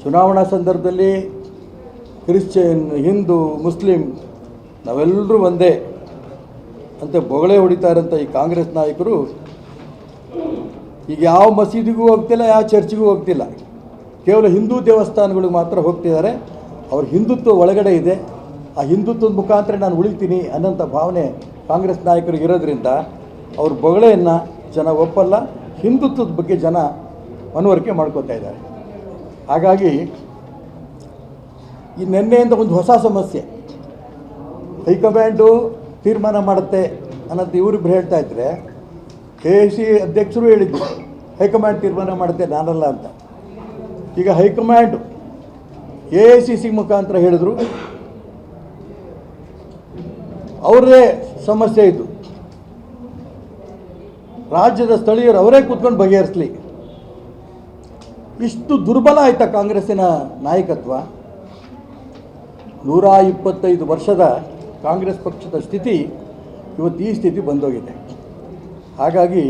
ಚುನಾವಣಾ ಸಂದರ್ಭದಲ್ಲಿ Christian, Hindu, Muslim ನಾವೆಲ್ಲರೂ ಒಂದೇ ಅಂತ ಬೊಗಳೆ ಹೊಡಿತಾ ಇರೋಂಥ ಈ ಕಾಂಗ್ರೆಸ್ ನಾಯಕರು ಈಗ ಯಾವ ಮಸೀದಿಗೂ ಹೋಗ್ತಿಲ್ಲ, ಯಾವ ಚರ್ಚ್ಗೂ ಹೋಗ್ತಿಲ್ಲ, ಕೇವಲ ಹಿಂದೂ ದೇವಸ್ಥಾನಗಳಿಗೆ ಮಾತ್ರ ಹೋಗ್ತಿದ್ದಾರೆ. ಅವ್ರ ಹಿಂದುತ್ವ ಒಳಗಡೆ ಇದೆ. ಆ ಹಿಂದುತ್ವದ ಮುಖಾಂತರ ನಾನು ಉಳಿತೀನಿ ಅನ್ನೋಂಥ ಭಾವನೆ ಕಾಂಗ್ರೆಸ್ ನಾಯಕರಿಗೆ ಇರೋದ್ರಿಂದ ಅವ್ರ ಬೊಗಳೆಯನ್ನು ಜನ ಒಪ್ಪಲ್ಲ. ಹಿಂದುತ್ವದ ಬಗ್ಗೆ ಜನ ಮನವರಿಕೆ ಮಾಡ್ಕೋತಾ ಇದ್ದಾರೆ. ಹಾಗಾಗಿ ಈ ನಿನ್ನೆಯಿಂದ ಒಂದು ಹೊಸ ಸಮಸ್ಯೆ, ಹೈಕಮಾಂಡು ತೀರ್ಮಾನ ಮಾಡುತ್ತೆ ಅನ್ನೋದು ಇವರಿಬ್ಬರು ಹೇಳ್ತಾ ಇದ್ದರೆ, AIC ಅಧ್ಯಕ್ಷರು ಹೇಳಿದ್ದು ಹೈಕಮಾಂಡ್ ತೀರ್ಮಾನ ಮಾಡುತ್ತೆ, ನಾನಲ್ಲ ಅಂತ. ಈಗ ಹೈಕಮಾಂಡ್ AICC ಮುಖಾಂತರ ಹೇಳಿದ್ರು, ಅವರದೇ ಸಮಸ್ಯೆ ಇದು, ರಾಜ್ಯದ ಸ್ಥಳೀಯರು ಅವರೇ ಕೂತ್ಕೊಂಡು ಬಗೆಹರಿಸಲಿ. ಇಷ್ಟು ದುರ್ಬಲ ಆಯ್ತಾ ಕಾಂಗ್ರೆಸ್ಸಿನ ನಾಯಕತ್ವ? 125 ವರ್ಷದ ಕಾಂಗ್ರೆಸ್ ಪಕ್ಷದ ಸ್ಥಿತಿ ಇವತ್ತು ಈ ಸ್ಥಿತಿ ಬಂದೋಗಿದೆ. ಹಾಗಾಗಿ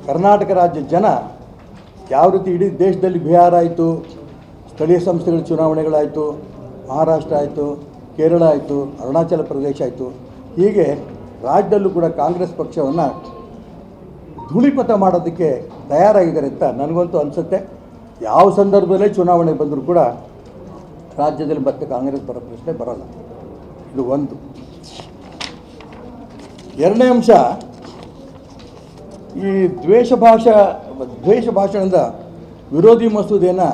ಕರ್ನಾಟಕ ರಾಜ್ಯ ಜನ ಯಾವ ರೀತಿ ಇಡೀ ದೇಶದಲ್ಲಿ ಬಿಹಾರ ಆಯಿತು, ಸ್ಥಳೀಯ ಸಂಸ್ಥೆಗಳ ಚುನಾವಣೆಗಳಾಯಿತು, ಮಹಾರಾಷ್ಟ್ರ ಆಯಿತು, ಕೇರಳ ಆಯಿತು, ಅರುಣಾಚಲ ಪ್ರದೇಶ ಆಯಿತು, ಹೀಗೆ ರಾಜ್ಯದಲ್ಲೂ ಕೂಡ ಕಾಂಗ್ರೆಸ್ ಪಕ್ಷವನ್ನು ಧೂಳಿಪಥ ಮಾಡೋದಕ್ಕೆ ತಯಾರಾಗಿದ್ದಾರೆ ಅಂತ ನನಗಂತೂ ಅನಿಸುತ್ತೆ. ಯಾವ ಸಂದರ್ಭದಲ್ಲೇ ಚುನಾವಣೆ ಬಂದರೂ ಕೂಡ ರಾಜ್ಯದಲ್ಲಿ ಮತ್ತೆ ಕಾಂಗ್ರೆಸ್ ಬರೋ ಪ್ರಶ್ನೆ ಬರೋಲ್ಲ. ಇದು ಒಂದು. ಎರಡನೇ ಅಂಶ, ಈ ದ್ವೇಷ ಭಾಷಣದ ವಿರೋಧಿ ಮಸೂದೆಯನ್ನು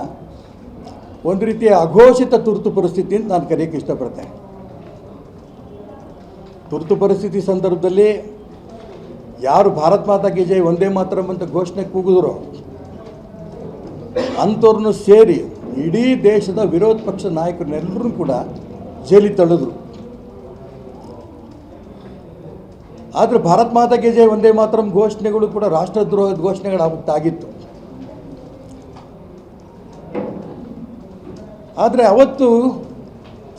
ಒಂದು ರೀತಿಯ ಅಘೋಷಿತ ತುರ್ತು ಪರಿಸ್ಥಿತಿ ಅಂತ ನಾನು ಕರೆಯೋಕ್ಕೆ ಇಷ್ಟಪಡ್ತೇನೆ. ತುರ್ತು ಪರಿಸ್ಥಿತಿ ಸಂದರ್ಭದಲ್ಲಿ ಯಾರು ಭಾರತ್ ಮಾತಾ ಕಿ ಜೈ, ವಂದೇ ಮಾತರಂ ಅಂತ ಘೋಷಣೆ ಕೂಗಿದ್ರು ಅಂಥವ್ರನ್ನು ಸೇರಿ ಇಡೀ ದೇಶದ ವಿರೋಧ ಪಕ್ಷ ನಾಯಕರನ್ನೆಲ್ಲರೂ ಕೂಡ ಜೈಲಿಗೆ ತಳ್ಳಿದ್ರು. ಆದರೆ ಭಾರತ್ ಮಾತಾ ಕಿ ಜೈ, ವಂದೇ ಮಾತರಂ ಘೋಷಣೆಗಳು ಕೂಡ ರಾಷ್ಟ್ರದ್ರೋಹದ ಘೋಷಣೆಗಳಾಗಿತ್ತು. ಆದರೆ ಅವತ್ತು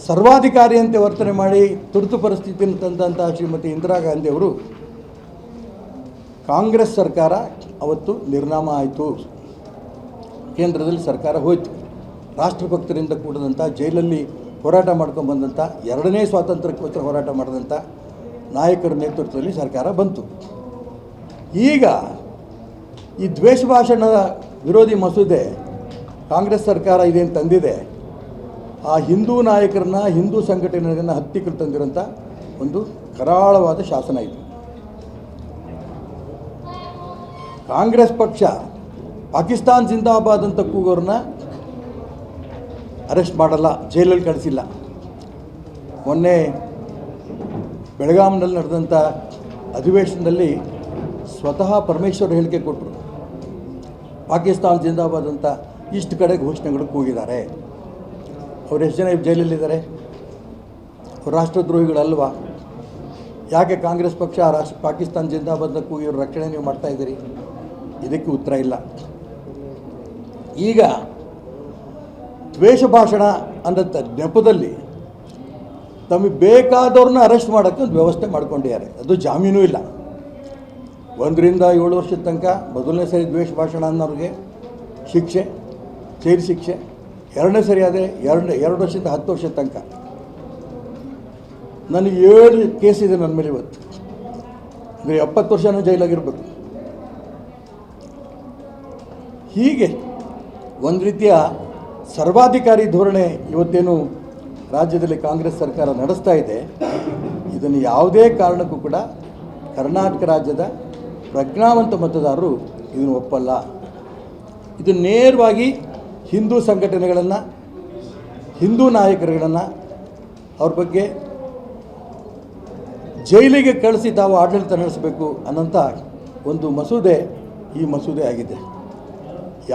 ಸರ್ವಾಧಿಕಾರಿಯಂತೆ ವರ್ತನೆ ಮಾಡಿ ತುರ್ತು ಪರಿಸ್ಥಿತಿಯನ್ನು ತಂದಂಥ ಶ್ರೀಮತಿ ಇಂದಿರಾ ಗಾಂಧಿ ಅವರು, ಕಾಂಗ್ರೆಸ್ ಸರ್ಕಾರ ಅವತ್ತು ನಿರ್ನಾಮ ಆಯಿತು, ಕೇಂದ್ರದಲ್ಲಿ ಸರ್ಕಾರ ಹೋಯಿತು. ರಾಷ್ಟ್ರಭಕ್ತರಿಂದ ಕೂಡಿದಂಥ, ಜೈಲಲ್ಲಿ ಹೋರಾಟ ಮಾಡ್ಕೊಂಡ್ಬಂದಂಥ, ಎರಡನೇ ಸ್ವಾತಂತ್ರ್ಯಕ್ಕೋಸ್ಕರ ಹೋರಾಟ ಮಾಡಿದಂಥ ನಾಯಕರ ನೇತೃತ್ವದಲ್ಲಿ ಸರ್ಕಾರ ಬಂತು. ಈಗ ಈ ದ್ವೇಷ ಭಾಷಣದ ವಿರೋಧಿ ಮಸೂದೆ ಕಾಂಗ್ರೆಸ್ ಸರ್ಕಾರ ಇದೇನು ತಂದಿದೆ, ಆ ಹಿಂದೂ ನಾಯಕರನ್ನ, ಹಿಂದೂ ಸಂಘಟನೆಗಳನ್ನು ಹತ್ತಿಕ್ಕಲು ತಂದಿರೋಂಥ ಒಂದು ಕರಾಳವಾದ ಶಾಸನ ಇದು. ಕಾಂಗ್ರೆಸ್ ಪಕ್ಷ ಪಾಕಿಸ್ತಾನ್ ಜಿಂದಾಬಾದ್ ಅಂತ ಕೂಗೋರನ್ನ ಅರೆಸ್ಟ್ ಮಾಡಲ್ಲ, ಜೈಲಲ್ಲಿ ಕಳಿಸಿಲ್ಲ. ಮೊನ್ನೆ ಬೆಳಗಾಂನಲ್ಲಿ ನಡೆದಂಥ ಅಧಿವೇಶನದಲ್ಲಿ ಸ್ವತಃ ಪರಮೇಶ್ವರ್ ಹೇಳಿಕೆ ಕೊಟ್ಟರು, ಪಾಕಿಸ್ತಾನ್ ಜಿಂದಾಬಾದ್ ಅಂತ ಇಷ್ಟು ಕಡೆ ಘೋಷಣೆಗಳು ಕೂಗಿದ್ದಾರೆ. ಅವ್ರು ಎಷ್ಟು ಜನ ಜೈಲಲ್ಲಿದ್ದಾರೆ? ರಾಷ್ಟ್ರದ್ರೋಹಿಗಳಲ್ವಾ? ಯಾಕೆ ಕಾಂಗ್ರೆಸ್ ಪಕ್ಷ ಪಾಕಿಸ್ತಾನ್ ಜಿಂದಾಬಾದ್ನ ಕೂಗಿರೋ ರಕ್ಷಣೆ ನೀವು ಮಾಡ್ತಾಯಿದ್ದೀರಿ? ಇದಕ್ಕೆ ಉತ್ತರ ಇಲ್ಲ. ಈಗ ದ್ವೇಷ ಭಾಷಣ ಅನ್ನೋ ನೆಪದಲ್ಲಿ ತಮಗೆ ಬೇಕಾದವ್ರನ್ನ ಅರೆಸ್ಟ್ ಮಾಡೋಕ್ಕೆ ಒಂದು ವ್ಯವಸ್ಥೆ ಮಾಡ್ಕೊಂಡಿದ್ದಾರೆ. ಅದು ಜಾಮೀನು ಇಲ್ಲ. 1 ರಿಂದ 7 ವರ್ಷದ ತನಕ ಮೊದಲನೇ ಸರಿ ದ್ವೇಷ ಭಾಷಣ ಅನ್ನೋರಿಗೆ ಶಿಕ್ಷೆ, ಜೈಲು ಶಿಕ್ಷೆ. ಎರಡನೇ ಸರಿ ಆದರೆ 2 ವರ್ಷದಿಂದ 10 ವರ್ಷದ ತನಕ. ನನಗೆ 7 ಕೇಸ್ ಇದೆ ನನ್ನ ಮೇಲೆ ಇವತ್ತು. ಅಂದರೆ 70 ವರ್ಷನೂ ಜೈಲಾಗಿರ್ಬೇಕು. ಹೀಗೆ ಒಂದು ರೀತಿಯ ಸರ್ವಾಧಿಕಾರಿ ಧೋರಣೆ ಇವತ್ತೇನು ರಾಜ್ಯದಲ್ಲಿ ಕಾಂಗ್ರೆಸ್ ಸರ್ಕಾರ ನಡೆಸ್ತಾ ಇದೆ, ಇದನ್ನು ಯಾವುದೇ ಕಾರಣಕ್ಕೂ ಕೂಡ ಕರ್ನಾಟಕ ರಾಜ್ಯದ ಪ್ರಜ್ಞಾವಂತ ಮತದಾರರು ಇದನ್ನು ಒಪ್ಪಲ್ಲ. ಇದು ನೇರವಾಗಿ ಹಿಂದೂ ಸಂಘಟನೆಗಳನ್ನು, ಹಿಂದೂ ನಾಯಕರುಗಳನ್ನು ಅವ್ರ ಬಗ್ಗೆ ಜೈಲಿಗೆ ಕಳಿಸಿ ತಾವು ಆಡಳಿತ ನಡೆಸಬೇಕು ಅನ್ನೋಂಥ ಒಂದು ಮಸೂದೆ ಈ ಮಸೂದೆ ಆಗಿದೆ.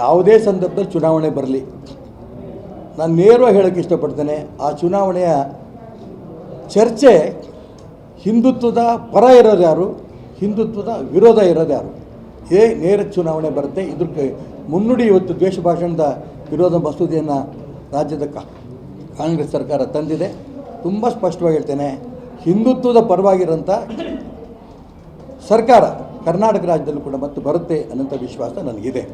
ಯಾವುದೇ ಸಂದರ್ಭದಲ್ಲಿ ಚುನಾವಣೆ ಬರಲಿ, ನಾನು ನೇರವಾಗಿ ಹೇಳೋಕ್ಕೆ ಇಷ್ಟಪಡ್ತೇನೆ, ಆ ಚುನಾವಣೆಯ ಚರ್ಚೆ ಹಿಂದುತ್ವದ ಪರ ಇರೋದು ಯಾರು, ಹಿಂದುತ್ವದ ವಿರೋಧ ಇರೋದು ಯಾರು, ನೇರ ಚುನಾವಣೆ ಬರುತ್ತೆ. ಇದಕ್ಕೆ ಮುನ್ನುಡಿ ಇವತ್ತು ದ್ವೇಷ ಭಾಷಣದ ವಿರೋಧ ಮಸೂದೆಯನ್ನು ರಾಜ್ಯದ ಕಾಂಗ್ರೆಸ್ ಸರ್ಕಾರ ತಂದಿದೆ. ತುಂಬ ಸ್ಪಷ್ಟವಾಗಿ ಹೇಳ್ತೇನೆ, ಹಿಂದುತ್ವದ ಪರವಾಗಿರೋಂಥ ಸರ್ಕಾರ ಕರ್ನಾಟಕ ರಾಜ್ಯದಲ್ಲೂ ಕೂಡ ಮತ್ತೆ ಬರುತ್ತೆ ಅನ್ನೋಂಥ ವಿಶ್ವಾಸ ನನಗಿದೆ.